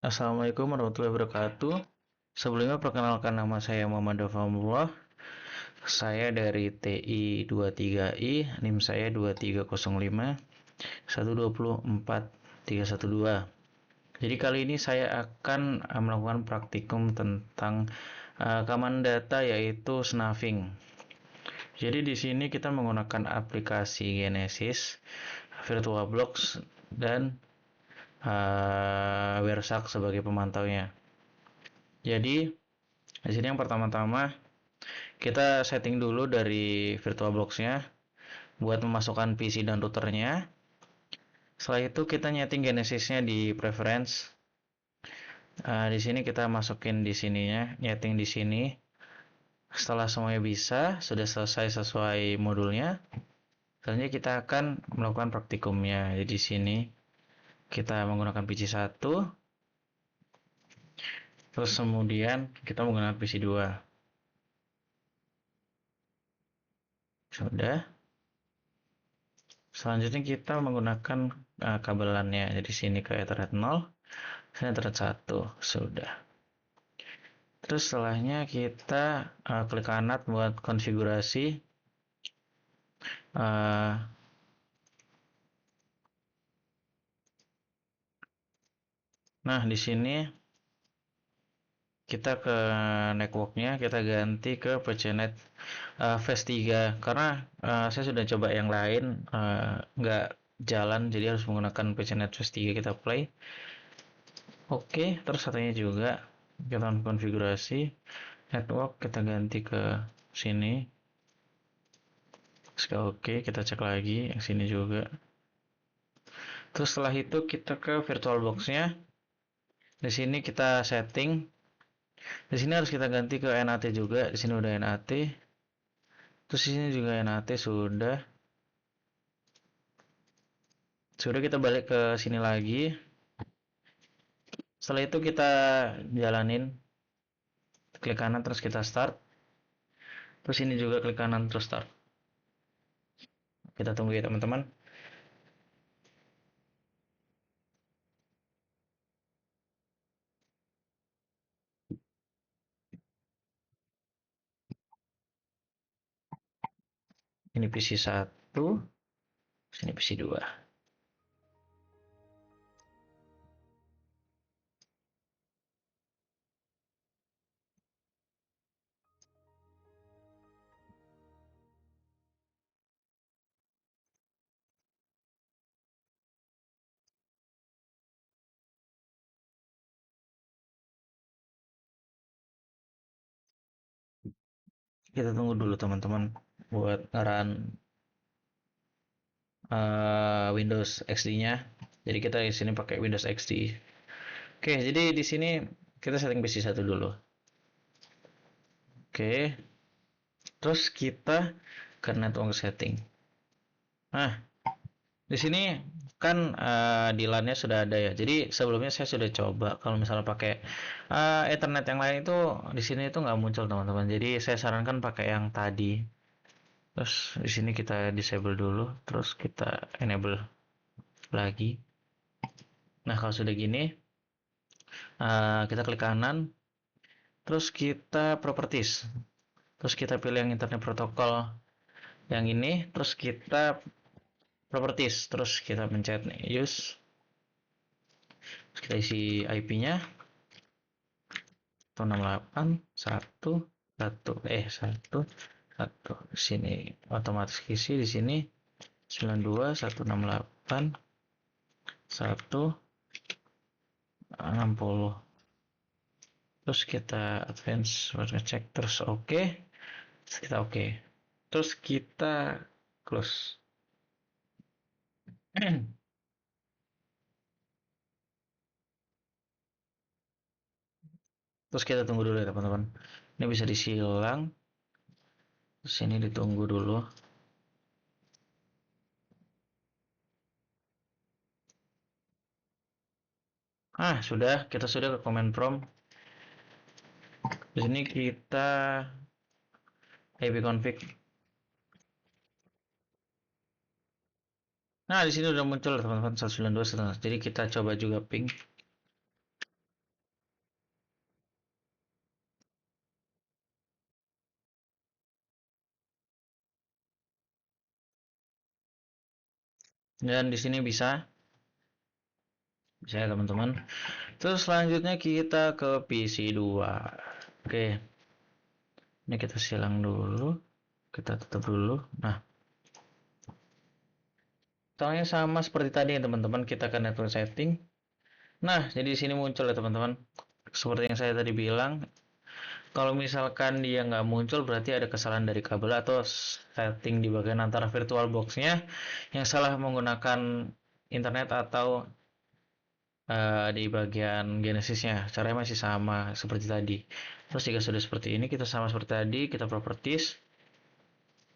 Assalamualaikum warahmatullahi wabarakatuh. Sebelumnya perkenalkan nama saya Muhammad Dafamullah. Saya dari TI 23I, NIM saya 2305 1204312. Jadi kali ini saya akan melakukan praktikum tentang keamanan data yaitu snuffing. Jadi di sini kita menggunakan aplikasi Genesis, VirtualBox dan Wersak sebagai pemantaunya. Jadi di sini yang pertama-tama kita setting dulu dari VirtualBox-nya buat memasukkan PC dan routernya. Setelah itu kita nyeting Genesis-nya di preference. Di sini kita masukin di sininya, nyeting di sini. Setelah semuanya bisa, sudah selesai sesuai modulnya. Selanjutnya kita akan melakukan praktikumnya. Jadi di sini kita menggunakan PC 1, terus kemudian kita menggunakan PC 2. Sudah. Selanjutnya kita menggunakan kabelannya. Jadi sini ke Ethernet 0, sini Ethernet 1. Sudah. Terus setelahnya kita klik kanan buat konfigurasi. Uh, nah, di sini kita ke networknya, kita ganti ke PCNet Phase 3 karena saya sudah coba yang lain nggak jalan, jadi harus menggunakan PCNet Phase 3. Kita play. Oke, terus satunya juga kita konfigurasi network, kita ganti ke sini. Sekali oke, kita cek lagi yang sini juga. Terus setelah itu kita ke VirtualBox-nya. Di sini kita setting. Di sini harus kita ganti ke NAT juga. Di sini udah NAT. Terus di sini juga NAT sudah. Sudah, kita balik ke sini lagi. Setelah itu kita jalanin. Klik kanan terus kita start. Terus ini juga klik kanan terus start. Kita tunggu ya teman-teman. Ini PC 1, sini PC 2. Kita tunggu dulu teman-teman buat run Windows XD-nya. Jadi kita di sini pakai Windows XD. Oke, jadi di sini kita setting PC 1 dulu. Oke. Terus kita ke network setting. Nah, di sini kan di LAN-nya sudah ada ya. Jadi sebelumnya saya sudah coba kalau misalnya pakai Ethernet yang lain itu di sini itu nggak muncul teman-teman. Jadi saya sarankan pakai yang tadi. Terus di sini kita disable dulu, terus kita enable lagi. Nah, kalau sudah gini, kita klik kanan, terus kita properties. Terus kita pilih yang internet protokol yang ini, terus kita properties, terus kita pencet nih use. Terus kita isi IP-nya 168.1.1 sini otomatis isi di sini 92.168.1.60. Terus kita advance buat ngecek, terus oke. Terus kita oke. Terus kita close. Terus kita tunggu dulu ya teman-teman. Ini bisa disilang. Terus ini ditunggu dulu. Sudah, kita sudah ke command prompt. Di sini kita ipconfig. Nah, di sini udah muncul teman-teman 192. Jadi kita coba juga ping. Dan di sini bisa ya teman-teman. Terus selanjutnya kita ke PC 2. Oke, ini kita silang dulu, kita tutup dulu. Nah, caranya sama seperti tadi ya teman-teman, kita ke network setting. Nah, jadi di sini muncul ya teman-teman. Seperti yang saya tadi bilang, kalau misalkan dia nggak muncul berarti ada kesalahan dari kabel atau setting di bagian antara virtual box-nya yang salah menggunakan internet atau di bagian Genesisnya. Caranya masih sama seperti tadi. Terus jika sudah seperti ini, kita sama seperti tadi, kita properties,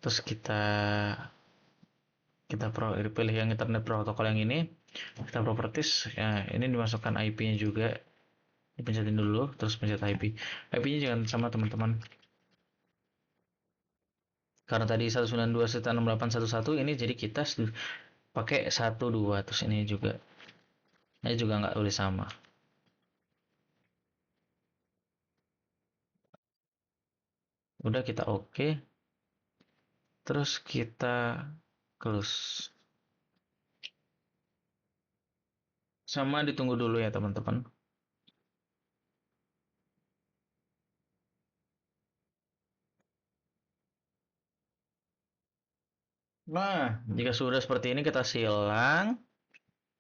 terus kita pilih yang internet protokol yang ini, kita properties, ya ini dimasukkan IP-nya juga, dipencetin dulu, terus pencet IP. IP-nya jangan sama teman-teman. Karena tadi 192.168.11 ini jadi kita pakai 12 terus ini juga. Ini juga nggak boleh sama. Udah kita oke. Terus kita close. Sama ditunggu dulu ya teman-teman. Nah, jika sudah seperti ini kita silang.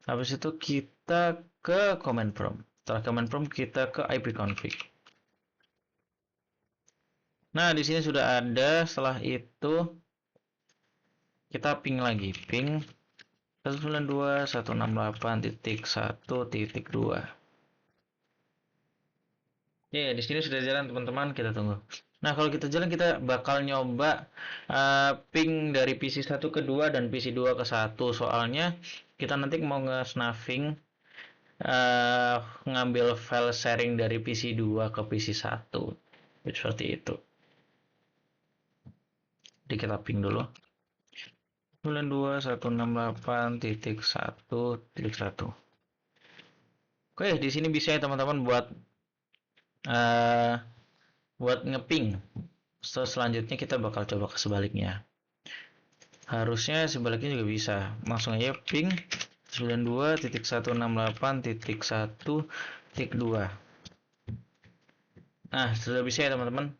Habis itu kita ke command prompt. Setelah command prompt kita ke ipconfig. Nah, di sini sudah ada. Setelah itu kita ping lagi. Ping 192.168.1.2. Ya, di sini sudah jalan teman-teman, kita tunggu. Nah, kalau kita jalan kita bakal nyoba ping dari PC 1 ke 2 dan PC 2 ke 1. Soalnya kita nanti mau nge-snuffing uh, ngambil file sharing dari PC 2 ke PC 1. Seperti itu. Jadi kita ping dulu. 92.168.1.1. Oke, di sini bisa ya teman-teman uh, buat ngeping. So, selanjutnya kita bakal coba ke sebaliknya. Harusnya sebaliknya juga bisa. Langsung aja ping 92.168.1.2. Nah, sudah bisa ya teman-teman.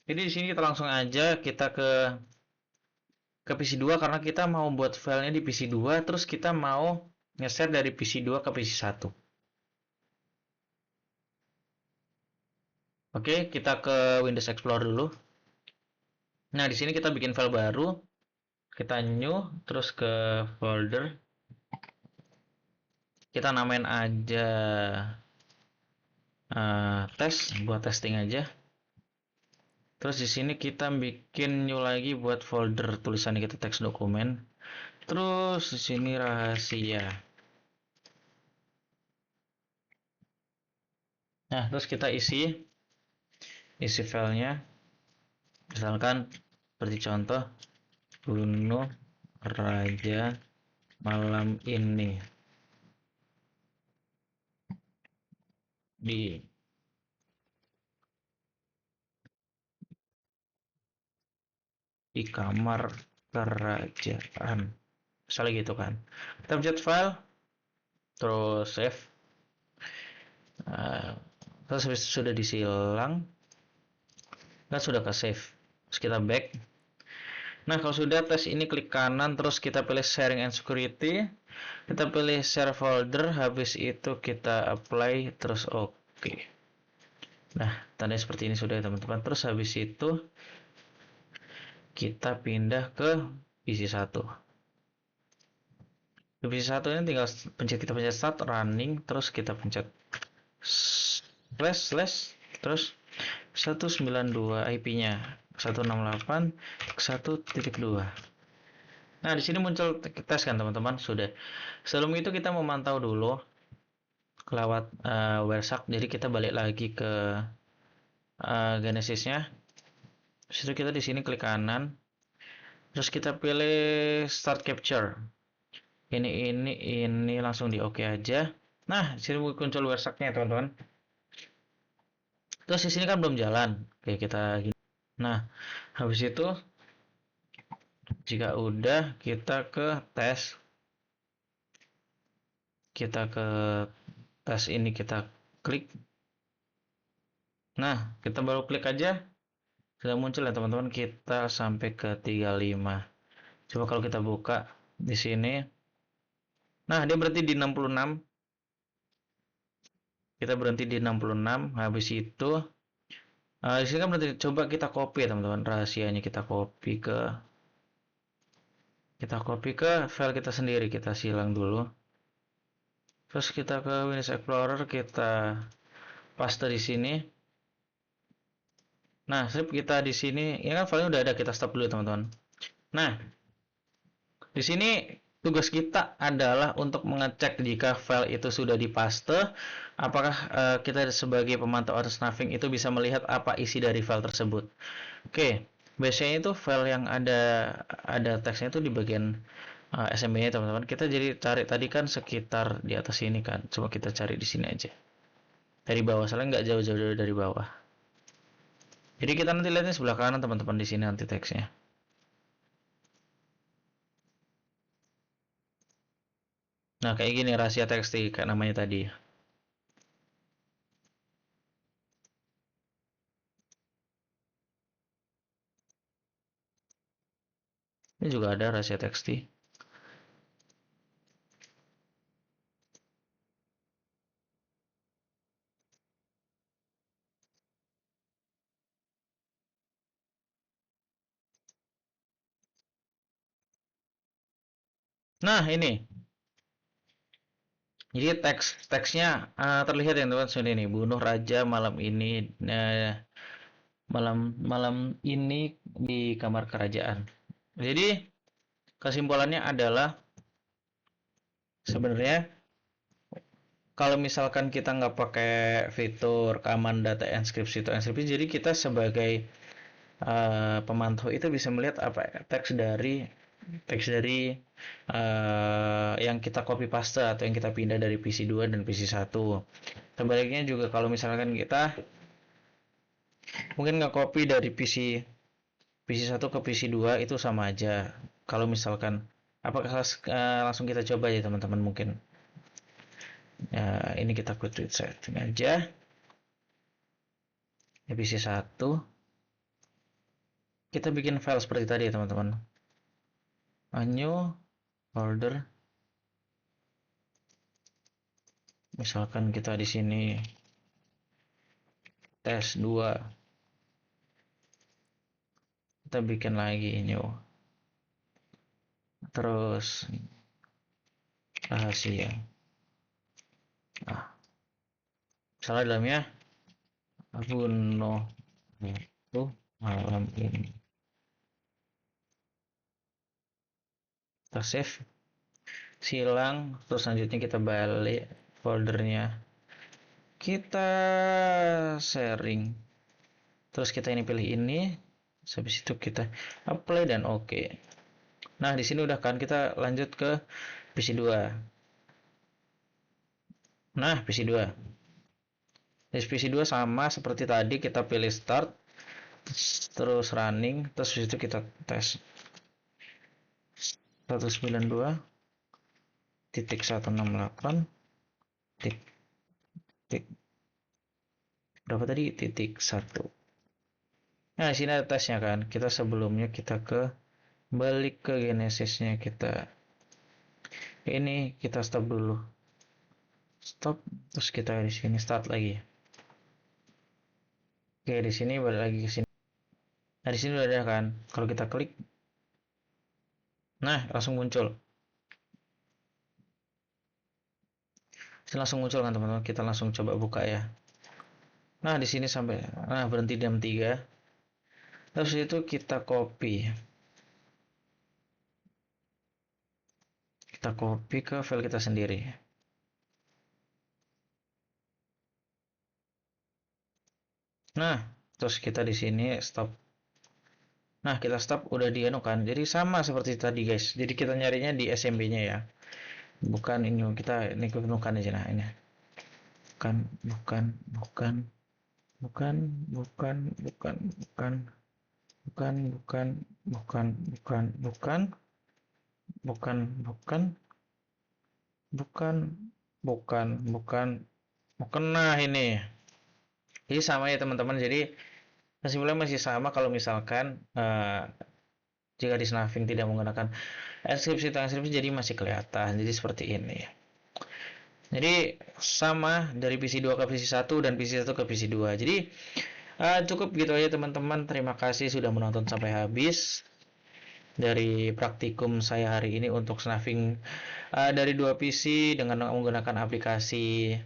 Jadi di sini kita langsung aja kita ke PC 2 karena kita mau buat filenya di PC 2 terus kita mau nge-share dari PC 2 ke PC 1. Oke, kita ke Windows Explorer dulu. Nah, di sini kita bikin file baru. Kita new, terus ke folder. Kita namain aja tes, buat testing aja. Terus di sini kita bikin new lagi buat folder tulisannya kita teks dokumen. Terus di sini rahasia. Nah, terus kita isi filenya. Misalkan seperti contoh bunuh raja malam ini di kamar kerajaan. Misalnya gitu kan. Kita pencet file, terus save. Terus sudah disilang, kan sudah ke save. Terus kita back. Nah, kalau sudah tes ini klik kanan, terus kita pilih sharing and security. Kita pilih share folder, habis itu kita apply, terus oke. Nah, tanda seperti ini sudah ya teman-teman. Terus habis itu kita pindah ke PC 1. Di PC 1 ini tinggal kita pencet start running, terus kita pencet slash terus 192 IP-nya 168.1.2. Nah, di sini muncul tes kan teman-teman, sudah. Sebelum itu kita memantau dulu lewat WhereShark. Jadi kita balik lagi ke Genesisnya. Terus kita di sini klik kanan. Terus kita pilih Start Capture. Ini langsung di oke aja. Nah, di sini muncul WhereShark-nya teman-teman. Terus di sini kan belum jalan. Oke, kita gini. Nah, habis itu Jika udah, kita ke tes. Kita ke tes ini, kita klik. Nah, kita baru klik aja sudah muncul ya teman-teman, kita sampai ke 35. Coba kalau kita buka di sini. Nah, dia berhenti di 66. Kita berhenti di 66. Habis itu di sini kan berarti coba kita copy ya teman-teman, rahasianya kita copy ke file kita sendiri, kita silang dulu. Terus kita ke Windows Explorer, kita paste di sini. Nah, sip, kita di sini, ya kan filenya udah ada, kita stop dulu teman-teman. Nah, di sini tugas kita adalah untuk mengecek jika file itu sudah dipaste, apakah kita sebagai pemantau atau snuffing itu bisa melihat apa isi dari file tersebut. Oke, biasanya itu file yang ada teksnya itu di bagian SMB-nya teman-teman. Kita jadi cari tadi kan sekitar di atas ini kan. Coba kita cari di sini aja. Dari bawah, soalnya nggak jauh-jauh dari bawah. Jadi kita nanti lihatnya sebelah kanan teman-teman, di sini nanti teksnya. Nah, kayak gini rahasia teks kayak namanya tadi. Ini juga ada rahasia teks. Nah, ini. Jadi teksnya terlihat ya teman-teman, sini nih, bunuh raja malam ini, malam malam ini di kamar kerajaan. Jadi kesimpulannya adalah sebenarnya kalau misalkan kita nggak pakai fitur keamanan data enkripsi atau enkripsi, jadi kita sebagai pemantau itu bisa melihat apa teks dari yang kita copy paste atau yang kita pindah dari PC 2 dan PC 1. Sebaliknya juga kalau misalkan kita mungkin nggak copy dari PC 1 ke PC 2 itu sama aja. Kalau misalkan apakah langsung kita coba ya teman-teman mungkin. Ya, ini kita quick setting aja. Di PC 1 kita bikin file seperti tadi ya teman-teman. New folder. Misalkan kita di sini tes 2. Kita bikin lagi new. Terus rahasia. Nah, misalnya dalamnya bunuh itu malam ini. Kita save, silang, terus selanjutnya kita balik foldernya, kita sharing, terus kita ini pilih ini, habis itu kita apply dan oke. Nah, di sini udah kan, kita lanjut ke PC 2. Nah, PC 2. Di PC 2 sama seperti tadi, kita pilih start, terus running, terus itu kita tes 192.168 titik berapa tadi, titik 1. Nah, di sini ada tesnya kan. Kita sebelumnya kita balik ke Genesisnya, kita ini kita stop dulu. Stop, terus kita di sini start lagi. Oke, di sini balik lagi ke sini. Nah, di sini udah ada kan. Kalau kita klik, nah langsung muncul. Sini langsung muncul kan teman-teman. Kita langsung coba buka ya. Nah, di sini sampai berhenti jam 3. Terus itu kita copy. Kita copy ke file kita sendiri. Nah, terus kita di sini stop. Nah, kita stop udah kan. Jadi sama seperti tadi guys. Jadi kita nyarinya di SMB-nya ya. Bukan ini, kita ini bukan aja. Nah, ini. Bukan, bukan, bukan, bukan, bukan, bukan, bukan. bukan, bukan, bukan, bukan, bukan, bukan, bukan, bukan, bukan, bukan, bukan. Nah ini, jadi sama ya teman-teman. Jadi kesimpulannya masih sama kalau misalkan jika di snuffing tidak menggunakan inskripsi transkripsi jadi masih kelihatan. Jadi seperti ini. Jadi sama dari PC 2 ke PC 1 dan PC 1 ke PC 2. Jadi cukup gitu aja teman-teman. Terima kasih sudah menonton sampai habis dari praktikum saya hari ini untuk snuffing dari 2 PC dengan menggunakan aplikasi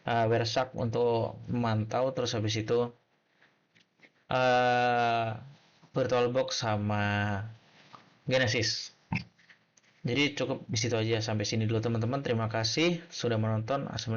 Wireshark untuk memantau. Terus habis itu uh, VirtualBox sama Genesis. Jadi cukup di situ aja, sampai sini dulu teman-teman. Terima kasih sudah menonton.